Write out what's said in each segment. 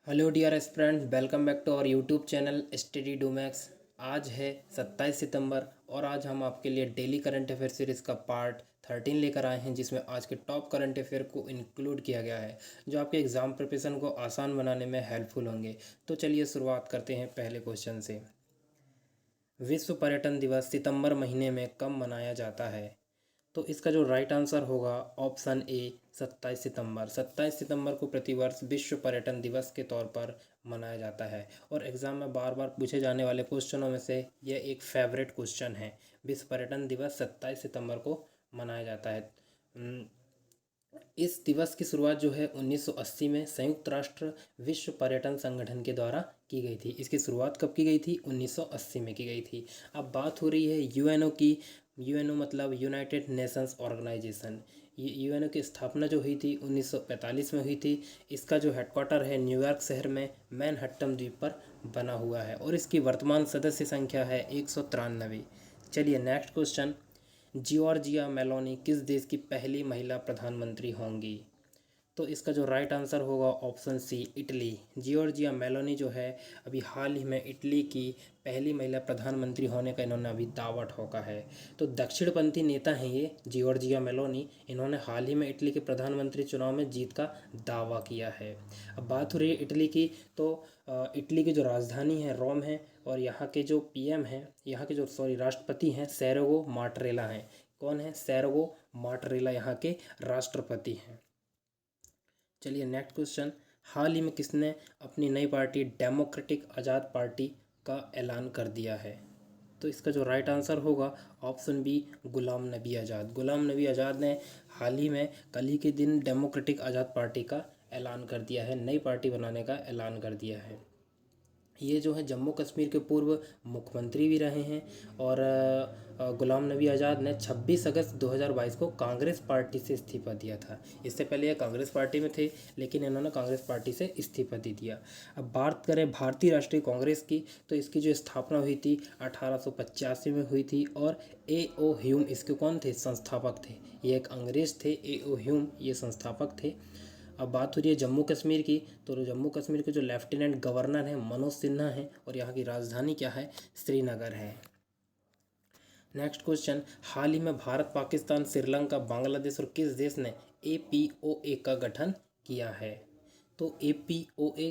Hello dear student, welcome back to our YouTube channel study do max. आज है 27 सितंबर और आज हम आपके लिए डेली करंट अफेयर सीरीज़ का पार्ट 13 लेकर आए हैं, जिसमें आज के टॉप करंट अफेयर को इंक्लूड किया गया है जो आपके एग्ज़ाम प्रिपरेशन को आसान बनाने में हेल्पफुल होंगे। तो चलिए शुरुआत करते हैं पहले क्वेश्चन से। विश्व पर्यटन दिवस सितंबर महीने में कब मनाया जाता है? तो इसका जो राइट आंसर होगा ऑप्शन ए 27 सितंबर। 27 सितंबर को प्रतिवर्ष विश्व पर्यटन दिवस के तौर पर मनाया जाता है और एग्ज़ाम में बार बार पूछे जाने वाले क्वेश्चनों में से यह एक फेवरेट क्वेश्चन है। विश्व पर्यटन दिवस 27 सितंबर को मनाया जाता है। इस दिवस की शुरुआत जो है 1980 में संयुक्त राष्ट्र विश्व पर्यटन संगठन के द्वारा की गई थी। इसकी शुरुआत कब की गई थी? 1980 में की गई थी। अब बात हो रही है यूएनओ की। यूएनओ मतलब यूनाइटेड नेशंस ऑर्गेनाइजेशन। ये यूएनओ की स्थापना जो हुई थी 1945 में हुई थी। इसका जो हेडक्वार्टर है न्यूयॉर्क शहर में मैनहट्टन द्वीप पर बना हुआ है और इसकी वर्तमान सदस्य संख्या है 193। चलिए नेक्स्ट क्वेश्चन। जॉर्जिया मेलोनी किस देश की पहली महिला प्रधानमंत्री होंगी? तो इसका जो राइट आंसर होगा option C Italy. Georgia Meloni जो है अभी हाल ही में इटली की पहली महिला प्रधानमंत्री होने का इन्होंने अभी दावा ठोका है। तो दक्षिणपंथी नेता हैं ये जॉर्जिया मेलोनी। इन्होंने हाल ही में इटली के प्रधानमंत्री चुनाव में जीत का दावा किया है। अब बात हो रही है इटली की, तो इटली की जो राजधानी है रोम है और यहाँ के जो पीएम हैं, यहाँ के जो राष्ट्रपति हैं सेर्गो माटरेला हैं। कौन है? सेर्गो माटरेला यहाँ के राष्ट्रपति हैं। चलिए नेक्स्ट क्वेश्चन। हाल ही में किसने अपनी नई पार्टी डेमोक्रेटिक आज़ाद पार्टी का ऐलान कर दिया है? तो इसका जो राइट आंसर होगा ऑप्शन बी गुलाम नबी आज़ाद। गुलाम नबी आज़ाद ने हाल ही में कल ही के दिन डेमोक्रेटिक आज़ाद पार्टी का ऐलान कर दिया है, नई पार्टी बनाने का ऐलान कर दिया है। ये जो है जम्मू कश्मीर के पूर्व मुख्यमंत्री भी रहे हैं और गुलाम नबी आज़ाद ने 26 अगस्त 2022 को कांग्रेस पार्टी से इस्तीफा दिया था। इससे पहले ये कांग्रेस पार्टी में थे लेकिन इन्होंने कांग्रेस पार्टी से इस्तीफा दे दिया। अब बात करें भारतीय राष्ट्रीय कांग्रेस की, तो इसकी जो स्थापना हुई थी 1885 में हुई थी और ए ओ ह्यूम इसके कौन थे? संस्थापक थे। ये एक अंग्रेज थे, ए ओ ह्यूम ये संस्थापक थे। अब बात हो रही है जम्मू कश्मीर की, तो जम्मू कश्मीर के जो लेफ्टिनेंट गवर्नर हैं मनोज सिन्हा हैं और यहाँ की राजधानी क्या है? श्रीनगर है। Next question. हाल ही में भारत, पाकिस्तान, श्रीलंका, बांग्लादेश और किस देश ने APOA का गठन किया है? तो APOA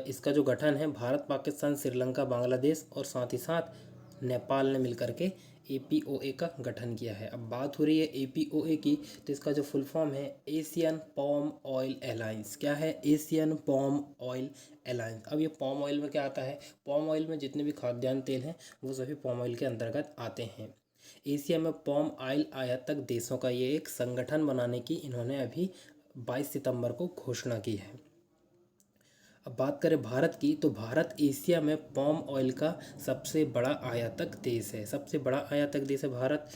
इसका जो गठन है भारत, पाकिस्तान, श्रीलंका, बांग्लादेश और साथ ही साथ नेपाल ने मिलकर के APOA का गठन किया है। अब बात हो रही है APOA की, तो इसका जो फुल फॉर्म है एशियन पॉम ऑयल अलायंस। क्या है? Asian palm oil alliance. अब ये पॉम ऑयल में क्या आता है? पॉम ऑयल में जितने भी खाद्यान्न तेल हैं वो सभी पॉम ऑयल के अंतर्गत आते हैं। एशिया में पॉम ऑयल आयातक देशों का ये एक संगठन बनाने की इन्होंने अभी 22 सितंबर को घोषणा की है। अब बात करें भारत की, तो भारत एशिया में पॉम ऑयल का सबसे बड़ा आयातक देश है। सबसे बड़ा आयातक देश है भारत।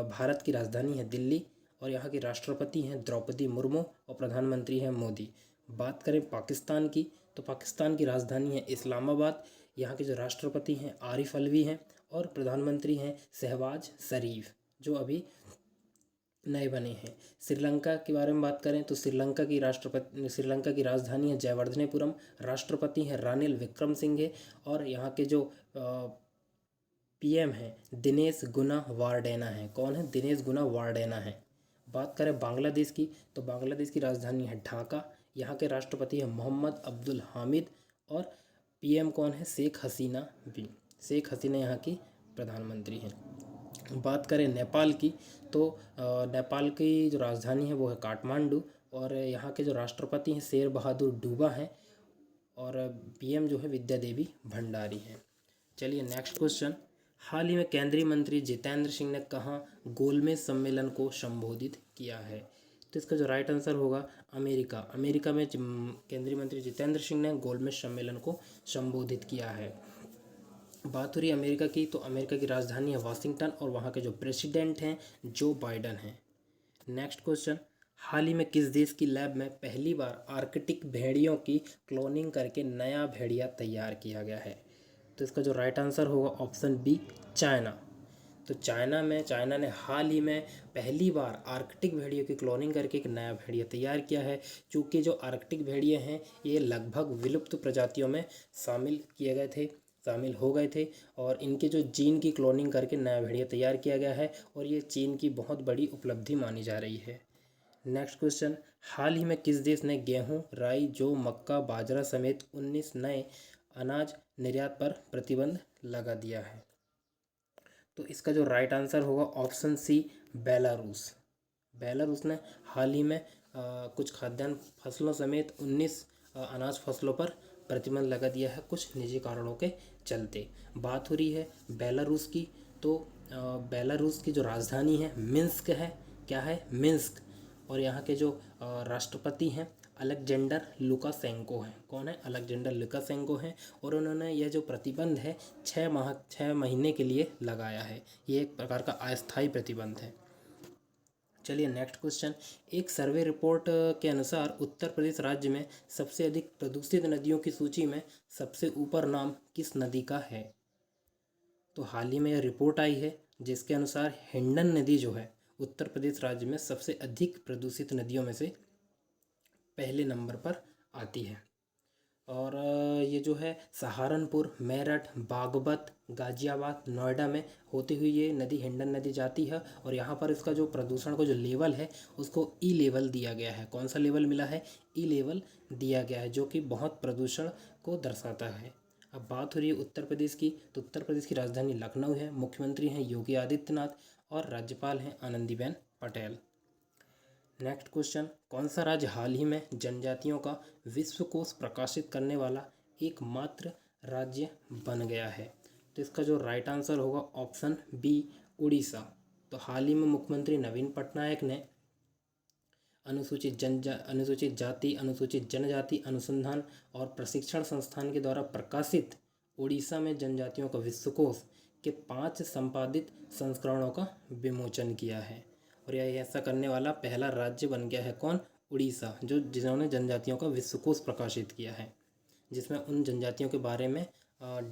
भारत की राजधानी है दिल्ली और यहाँ की राष्ट्रपति हैं द्रौपदी मुर्मू और प्रधानमंत्री हैं मोदी। बात करें पाकिस्तान की, तो पाकिस्तान की राजधानी है इस्लामाबाद। यहाँ के जो राष्ट्रपति हैं आरिफ अलवी हैं और प्रधानमंत्री हैं शहबाज शरीफ जो अभी नए बने हैं। श्रीलंका के बारे में बात करें तो श्रीलंका की राजधानी है जयवर्धनेपुरम। राष्ट्रपति हैं रानिल विक्रमसिंघे और यहाँ के जो पीएम हैं दिनेश गुना वार्डेना हैं। कौन है? दिनेश गुना वार्डेना हैं। बात करें बांग्लादेश की, तो बांग्लादेश की राजधानी है ढाका। यहाँ के राष्ट्रपति हैं मोहम्मद अब्दुल हामिद और पीएम कौन है? शेख हसीना भी। शेख हसीना यहाँ की प्रधानमंत्री हैं। बात करें नेपाल की, तो नेपाल की जो राजधानी है वो है काठमांडू और यहाँ के जो राष्ट्रपति हैं शेर बहादुर डूबा हैं और पीएम जो है विद्या देवी भंडारी हैं। चलिए नेक्स्ट क्वेश्चन। हाल ही में केंद्रीय मंत्री जितेंद्र सिंह ने कहाँ गोलमेज सम्मेलन को संबोधित किया है? तो इसका जो राइट आंसर होगा अमेरिका। अमेरिका में केंद्रीय मंत्री जितेंद्र सिंह ने गोलमेज सम्मेलन को संबोधित किया है। बात हो रही है अमेरिका की, तो अमेरिका की राजधानी है वाशिंगटन और वहाँ के जो प्रेसिडेंट हैं जो बाइडन हैं। Next question. हाल ही में किस देश की लैब में पहली बार आर्कटिक भेड़ियों की क्लोनिंग करके नया भेड़िया तैयार किया गया है? तो इसका जो राइट आंसर होगा ऑप्शन बी चाइना। तो चाइना ने हाल ही में पहली बार आर्कटिक भेड़ियों की क्लोनिंग करके एक नया भेड़िया तैयार किया है। चूँकि जो आर्कटिक भेड़िए हैं ये लगभग विलुप्त प्रजातियों में शामिल हो गए थे और इनके जो जीन की क्लोनिंग करके नया भेड़िया तैयार किया गया है और ये चीन की बहुत बड़ी उपलब्धि मानी जा रही है। नेक्स्ट क्वेश्चन, हाल ही में किस देश ने गेहूं, राई, जौ, मक्का, बाजरा समेत 19 नए अनाज निर्यात पर प्रतिबंध लगा दिया है? तो इसका जो राइट आंसर होगा ऑप्शन सी, बेलारूस। बेलारूस ने हाल ही में कुछ खाद्यान्न फसलों समेत 19 अनाज फसलों पर प्रतिबंध लगा दिया है कुछ निजी कारणों के चलते। बात हो रही है बेलारूस की, तो बेलारूस की जो राजधानी है मिन्स्क है। क्या है? मिन्स्क। और यहाँ के जो राष्ट्रपति हैं अलेक्जेंडर लुकाशेंको हैं। कौन है? अलेक्जेंडर लुकाशेंको हैं। और उन्होंने यह जो प्रतिबंध है 6 महीने के लिए लगाया है। ये एक प्रकार का अस्थायी प्रतिबंध है। चलिए नेक्स्ट क्वेश्चन, एक सर्वे रिपोर्ट के अनुसार उत्तर प्रदेश राज्य में सबसे अधिक प्रदूषित नदियों की सूची में सबसे ऊपर नाम किस नदी का है? तो हाल ही में यह रिपोर्ट आई है जिसके अनुसार हिंडन नदी जो है उत्तर प्रदेश राज्य में सबसे अधिक प्रदूषित नदियों में से पहले नंबर पर आती है। और ये जो है सहारनपुर, मेरठ, बागपत, गाजियाबाद, नोएडा में होती हुई ये नदी हिंडन नदी जाती है। और यहाँ पर इसका जो प्रदूषण का जो लेवल है उसको ई लेवल दिया गया है। कौन सा लेवल मिला है? ई लेवल दिया गया है, जो कि बहुत प्रदूषण को दर्शाता है। अब बात हो रही है उत्तर प्रदेश की, तो उत्तर प्रदेश की राजधानी लखनऊ है। मुख्यमंत्री हैं योगी आदित्यनाथ और राज्यपाल हैं आनंदीबेन पटेल। नेक्स्ट क्वेश्चन, कौन सा राज्य हाल ही में जनजातियों का विश्वकोश प्रकाशित करने वाला एकमात्र राज्य बन गया है? तो इसका जो राइट आंसर होगा ऑप्शन बी, उड़ीसा। तो हाल ही में मुख्यमंत्री नवीन पटनायक ने अनुसूचित जाति अनुसूचित जनजाति अनुसंधान और प्रशिक्षण संस्थान के द्वारा प्रकाशित उड़ीसा में जनजातियों का विश्वकोश के 5 संपादित संस्करणों का विमोचन किया है। और यह ऐसा करने वाला पहला राज्य बन गया है। कौन? उड़ीसा, जिन्होंने जनजातियों का विश्वकोश प्रकाशित किया है जिसमें उन जनजातियों के बारे में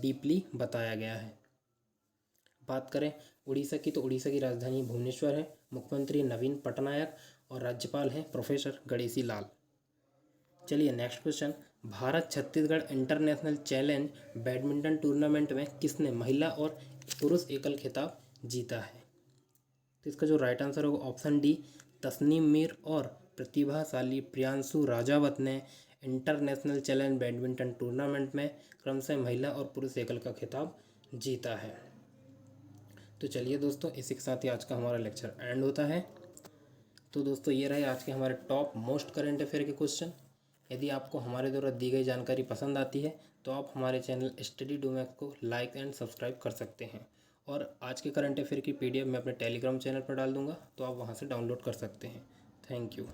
डीपली बताया गया है। बात करें उड़ीसा की, तो उड़ीसा की राजधानी भुवनेश्वर है। मुख्यमंत्री नवीन पटनायक और राज्यपाल हैं प्रोफेसर गणेशी लाल। चलिए next question, Bharat Chhattisgarh international challenge badminton tournament में किसने महिला और पुरुष एकल खिताब जीता है? तो इसका जो राइट आंसर होगा ऑप्शन डी, तस्नीम मीर और प्रतिभाशाली प्रियांशु राजावत ने इंटरनेशनल चैलेंज बैडमिंटन टूर्नामेंट में क्रमशः महिला और पुरुष एकल का खिताब जीता है। तो चलिए दोस्तों, इसी के साथ ही आज का हमारा लेक्चर एंड होता है। तो दोस्तों ये रहे आज के हमारे टॉप मोस्ट करंट अफेयर के क्वेश्चन। यदि आपको हमारे द्वारा दी गई जानकारी पसंद आती है तो आप हमारे चैनल स्टडी डू मैथ को लाइक एंड सब्सक्राइब कर सकते हैं। और आज के करंट अफेयर की PDF मैं अपने टेलीग्राम चैनल पर डाल दूंगा, तो आप वहां से डाउनलोड कर सकते हैं। Thank you.